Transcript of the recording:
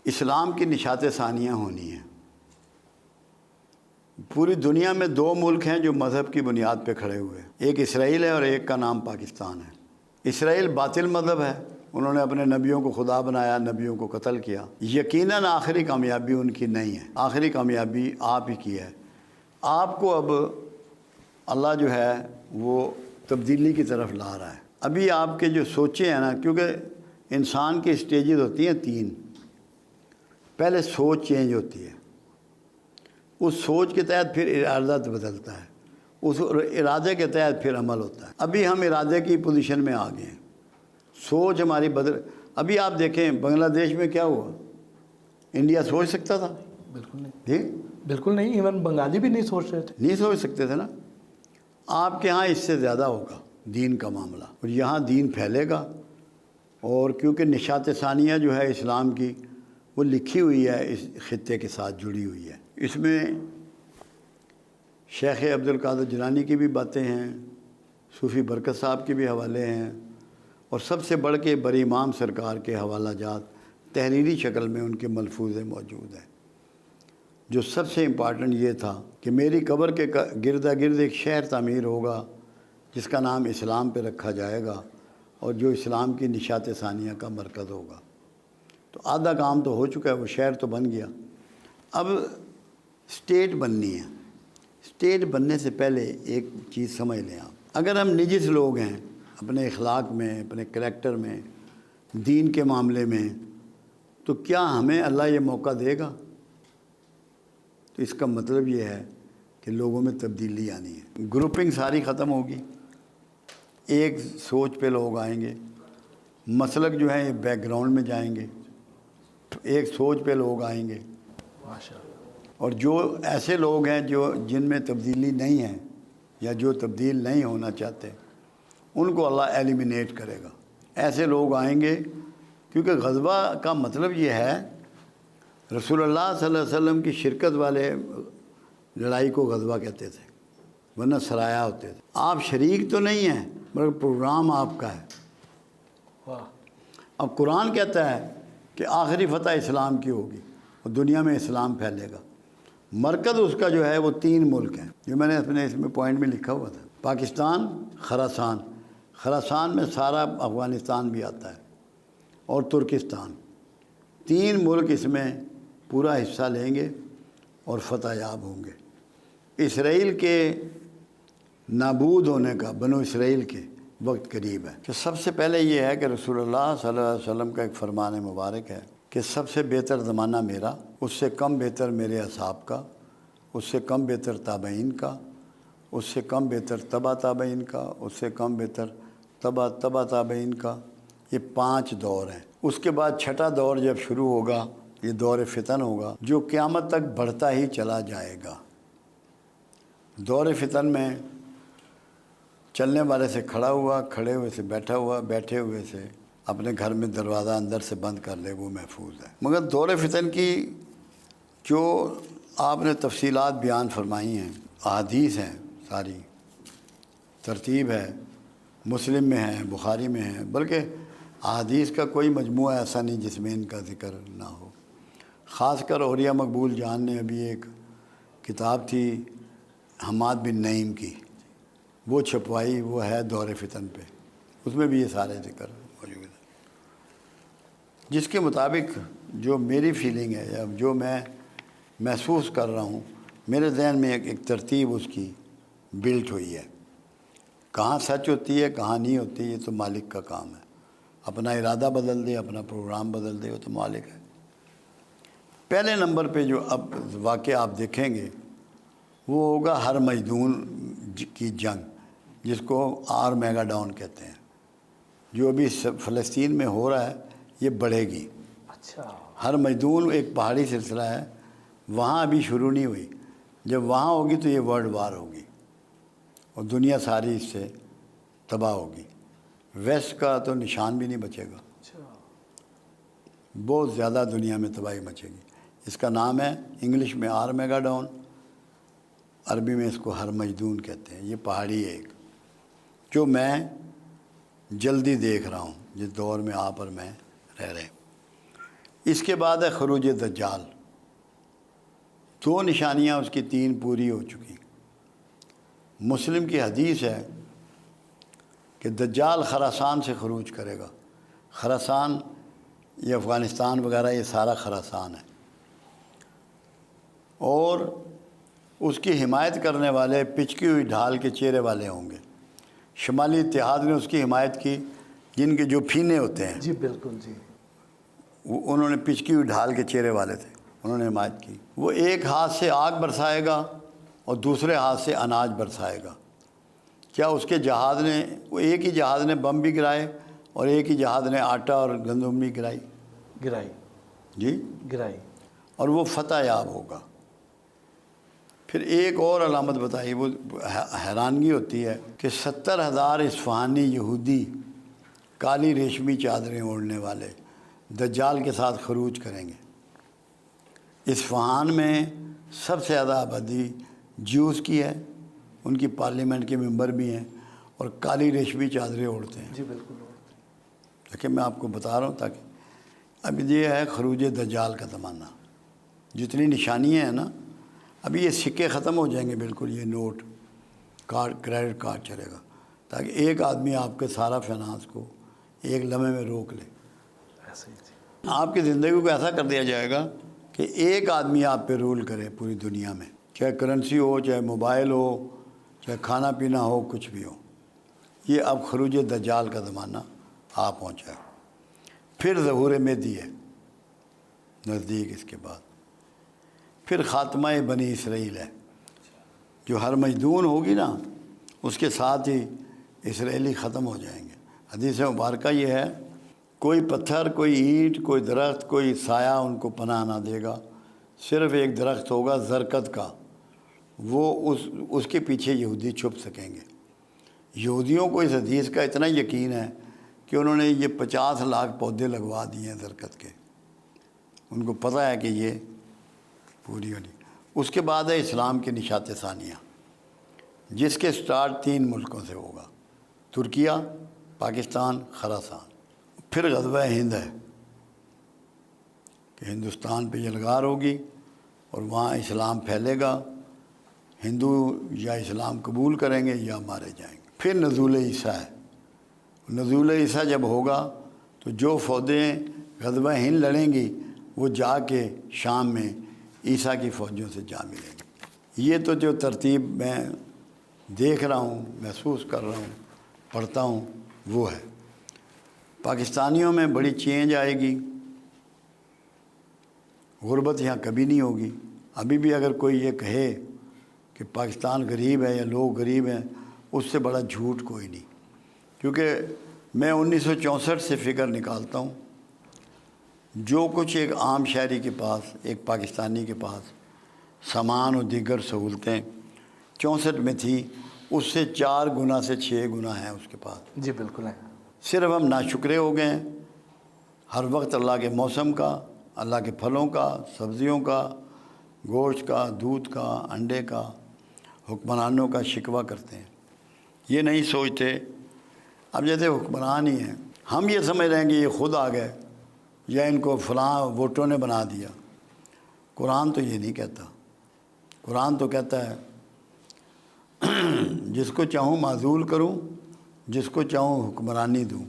اسلام کی نشات ثانیہ ہونی ہیں۔ پوری دنیا میں دو ملک ہیں جو مذہب کی بنیاد پہ کھڑے ہوئے، ایک اسرائیل ہے اور ایک کا نام پاکستان ہے۔ اسرائیل باطل مذہب ہے، انہوں نے اپنے نبیوں کو خدا بنایا، نبیوں کو قتل کیا۔ یقیناً آخری کامیابی ان کی نہیں ہے، آخری کامیابی آپ ہی کی ہے۔ آپ کو اب اللہ جو ہے وہ تبدیلی کی طرف لا رہا ہے۔ ابھی آپ کے جو سوچیں ہیں نا، کیونکہ انسان کی اسٹیجز ہوتی ہیں 3۔ پہلے سوچ چینج ہوتی ہے، اس سوچ کے تحت پھر ارادہ بدلتا ہے، اس ارادے کے تحت پھر عمل ہوتا ہے۔ ابھی ہم ارادے کی پوزیشن میں آ گئے ہیں، سوچ ہماری بدل۔ ابھی آپ دیکھیں بنگلہ دیش میں کیا ہوا، انڈیا سوچ سکتا تھا؟ بالکل نہیں، جی بالکل نہیں، ایون بنگالی بھی نہیں سوچ رہے تھے، نہیں سوچ سکتے تھے نا۔ آپ کے ہاں اس سے زیادہ ہوگا دین کا معاملہ، اور یہاں دین پھیلے گا، اور کیونکہ نشات ثانیہ جو ہے اسلام کی وہ لکھی ہوئی ہے، اس خطے کے ساتھ جڑی ہوئی ہے۔ اس میں شیخ عبد القادر جیلانی کی بھی باتیں ہیں، صوفی برکت صاحب کے بھی حوالے ہیں، اور سب سے بڑھ کے بڑے امام سرکار کے حوالہ جات تحریری شکل میں ان کے ملفوظے موجود ہیں۔ جو سب سے امپارٹنٹ یہ تھا کہ میری قبر کے گردا گرد ایک شہر تعمیر ہوگا جس کا نام اسلام پہ رکھا جائے گا، اور جو اسلام کی نشات ثانیہ کا مرکز ہوگا۔ تو آدھا کام تو ہو چکا ہے، وہ شہر تو بن گیا، اب اسٹیٹ بننی ہے۔ اسٹیٹ بننے سے پہلے ایک چیز سمجھ لیں آپ، اگر ہم نجس لوگ ہیں اپنے اخلاق میں، اپنے کریکٹر میں، دین کے معاملے میں، تو کیا ہمیں اللہ یہ موقع دے گا؟ تو اس کا مطلب یہ ہے کہ لوگوں میں تبدیلی آنی ہے، گروپنگ ساری ختم ہوگی، ایک سوچ پہ لوگ آئیں گے، مسلک جو ہے بیک گراؤنڈ میں جائیں گے، ایک سوچ پہ لوگ آئیں گے، اور جو ایسے لوگ ہیں جن میں تبدیلی نہیں ہے یا جو تبدیل نہیں ہونا چاہتے، ان کو اللہ ایلیمینیٹ کرے گا۔ ایسے لوگ آئیں گے، کیونکہ غزوہ کا مطلب یہ ہے، رسول اللہ صلی اللہ علیہ وسلم کی شرکت والے لڑائی کو غزوہ کہتے تھے، ورنہ سرایا ہوتے تھے۔ آپ شریک تو نہیں ہیں مگر پروگرام آپ کا ہے۔ اب قرآن کہتا ہے کہ آخری فتح اسلام کی ہوگی اور دنیا میں اسلام پھیلے گا۔ مرکز اس کا جو ہے وہ 3 ملک ہیں، جو میں نے اپنے اس میں پوائنٹ میں لکھا ہوا تھا، پاکستان، خراسان میں سارا افغانستان بھی آتا ہے، اور ترکستان۔ 3 ملک اس میں پورا حصہ لیں گے اور فتح یاب ہوں گے۔ اسرائیل کے نابود ہونے کا، بنو اسرائیل کے وقت قریب ہے۔ کہ سب سے پہلے یہ ہے کہ رسول اللہ صلی اللہ علیہ وسلم کا ایک فرمان مبارک ہے کہ سب سے بہتر زمانہ میرا، اس سے کم بہتر میرے اصحاب کا، اس سے کم بہتر تابعین کا، اس سے کم بہتر تبع تابعین کا، اس سے کم بہتر تبع تابعین کا۔ یہ 5 دور ہیں۔ اس کے بعد 6واں دور جب شروع ہوگا، یہ دور فتن ہوگا، جو قیامت تک بڑھتا ہی چلا جائے گا۔ دور فتن میں چلنے والے سے کھڑا ہوا، کھڑے ہوئے سے بیٹھا ہوا، بیٹھے ہوئے سے اپنے گھر میں دروازہ اندر سے بند کر لے، وہ محفوظ ہے۔ مگر دور فتن کی جو آپ نے تفصیلات بیان فرمائی ہیں، احادیث ہیں، ساری ترتیب ہے، مسلم میں ہے، بخاری میں ہے، بلکہ احادیث کا کوئی مجموعہ ایسا نہیں جس میں ان کا ذکر نہ ہو۔ خاص کر اولیاء مقبول جان نے ابھی ایک کتاب تھی حماد بن نعیم کی، وہ چھپوائی، وہ ہے دور فتن پہ، اس میں بھی یہ سارے ذکر موجود ہیں، جس کے مطابق جو میری فیلنگ ہے یا جو میں محسوس کر رہا ہوں، میرے ذہن میں ایک ترتیب اس کی بلٹ ہوئی ہے۔ کہاں سچ ہوتی ہے کہاں نہیں ہوتی، یہ تو مالک کا کام ہے، اپنا ارادہ بدل دے، اپنا پروگرام بدل دے، وہ تو مالک ہے۔ پہلے نمبر پہ جو اب واقعہ آپ دیکھیں گے وہ ہوگا ہر مجدون کی جنگ، جس کو آر میگا ڈاؤن کہتے ہیں، جو ابھی فلسطین میں ہو رہا ہے، یہ بڑھے گی۔ اچھا، ہر مجدون ایک پہاڑی سلسلہ ہے، وہاں ابھی شروع نہیں ہوئی، جب وہاں ہوگی تو یہ ورلڈ وار ہوگی اور دنیا ساری اس سے تباہ ہوگی، ویسٹ کا تو نشان بھی نہیں بچے گا، بہت زیادہ دنیا میں تباہی مچے گی۔ اس کا نام ہے انگلش میں آر میگا ڈاؤن، عربی میں اس کو ہر مجدون کہتے ہیں۔ یہ پہاڑی ہے ایک، جو میں جلدی دیکھ رہا ہوں، جس دور میں آپ اور میں رہ رہے ہیں۔ اس کے بعد ہے خروج دجال. 2 نشانیاں اس کی 3 پوری ہو چکی. مسلم کی حدیث ہے کہ دجال خراسان سے خروج کرے گا. خراسان یہ افغانستان وغیرہ یہ سارا خراسان ہے. اور اس کی حمایت کرنے والے پچکی ہوئی ڈھال کے چہرے والے ہوں گے. شمالی اتحاد نے اس کی حمایت کی، جن کے جو پھینے ہوتے ہیں. جی بالکل جی. انہوں نے پچکی ہوئی ڈھال کے چہرے والے تھے، انہوں نے حمایت کی. وہ ایک ہاتھ سے آگ برسائے گا اور دوسرے ہاتھ سے اناج برسائے گا. کیا اس کے جہاز نے، وہ ایک ہی جہاز نے بم بھی گرائے اور ایک ہی جہاز نے آٹا اور گندم بھی گرائی. جی گرائی. اور وہ فتح یاب ہوگا. پھر ایک اور علامت بتائی، وہ حیرانگی ہوتی ہے کہ 70,000 اصفہانی یہودی کالی ریشمی چادریں اوڑھنے والے دجال کے ساتھ خروج کریں گے. اصفہان میں سب سے زیادہ آبادی جیوز کی ہے، ان کی پارلیمنٹ کے ممبر بھی ہیں اور کالی ریشمی چادریں اوڑھتے ہیں. جی بالکل. لیکن میں آپ کو بتا رہا ہوں تاکہ اب یہ ہے خروج دجال کا زمانہ. جتنی نشانیاں ہیں نا، ابھی یہ سکے ختم ہو جائیں گے بالکل. یہ نوٹ کارڈ، کریڈٹ کارڈ چلے گا، تاکہ ایک آدمی آپ کے سارا فائنانس کو ایک لمحے میں روک لے. ایسے ہی. آپ کی زندگی کو ایسا کر دیا جائے گا کہ ایک آدمی آپ پہ رول کرے پوری دنیا میں، چاہے کرنسی ہو، چاہے موبائل ہو، چاہے کھانا پینا ہو، کچھ بھی ہو. یہ اب خروج دجال کا زمانہ آ پہنچا ہے. پھر ظہور مہدی ہے نزدیک. اس کے بعد پھر خاتمہ بنی اسرائیل ہے. جو ہر مجدون ہوگی نا، اس کے ساتھ ہی اسرائیلی ختم ہو جائیں گے. حدیث مبارکہ یہ ہے، کوئی پتھر، کوئی اینٹ، کوئی درخت، کوئی سایہ ان کو پناہ نہ دے گا. صرف ایک درخت ہوگا زرکت کا، وہ اس کے پیچھے یہودی چھپ سکیں گے. یہودیوں کو اس حدیث کا اتنا یقین ہے کہ انہوں نے یہ 50 لاکھ پودے لگوا دیے ہیں درخت کے. ان کو پتہ ہے کہ یہ پوری ہونی. اس کے بعد ہے اسلام کے نشات ثانیہ، جس کے سٹارٹ 3 ملکوں سے ہوگا: ترکیہ، پاکستان، خراسان. پھر غزوہ ہند ہے کہ ہندوستان پہ یلغار ہوگی اور وہاں اسلام پھیلے گا. ہندو یا اسلام قبول کریں گے یا مارے جائیں گے. پھر نزول عیسیٰ ہے. نزول عیسیٰ جب ہوگا تو جو فوجیں غزوہ ہند لڑیں گی وہ جا کے شام میں عیسیٰ کی فوجوں سے جا ملیں گے. یہ تو جو ترتیب میں دیکھ رہا ہوں، محسوس کر رہا ہوں، پڑھتا ہوں، وہ ہے. پاکستانیوں میں بڑی چینج آئے گی. غربت یہاں کبھی نہیں ہوگی. ابھی بھی اگر کوئی یہ کہے کہ پاکستان غریب ہے یا لوگ غریب ہیں، اس سے بڑا جھوٹ کوئی نہیں. کیونکہ میں 1964 سے فگر نکالتا ہوں، جو کچھ ایک عام شہری کے پاس، ایک پاکستانی کے پاس سامان و دیگر سہولتیں 64 میں تھی، اس سے 4 گنا سے 6 گنا ہیں اس کے پاس. جی بالکل ہے. صرف ہم ناشکرے ہو گئے ہیں. ہر وقت اللہ کے موسم کا، اللہ کے پھلوں کا، سبزیوں کا، گوشت کا، دودھ کا، انڈے کا حکمرانوں کا شکوہ کرتے ہیں. یہ نہیں سوچتے اب جیسے حکمران ہی ہیں، ہم یہ سمجھ رہے ہیں کہ یہ خود آ گئے یا ان کو فلاں ووٹوں نے بنا دیا. قرآن تو یہ نہیں کہتا. قرآن تو کہتا ہے جس کو چاہوں معزول کروں، جس کو چاہوں حکمرانی دوں.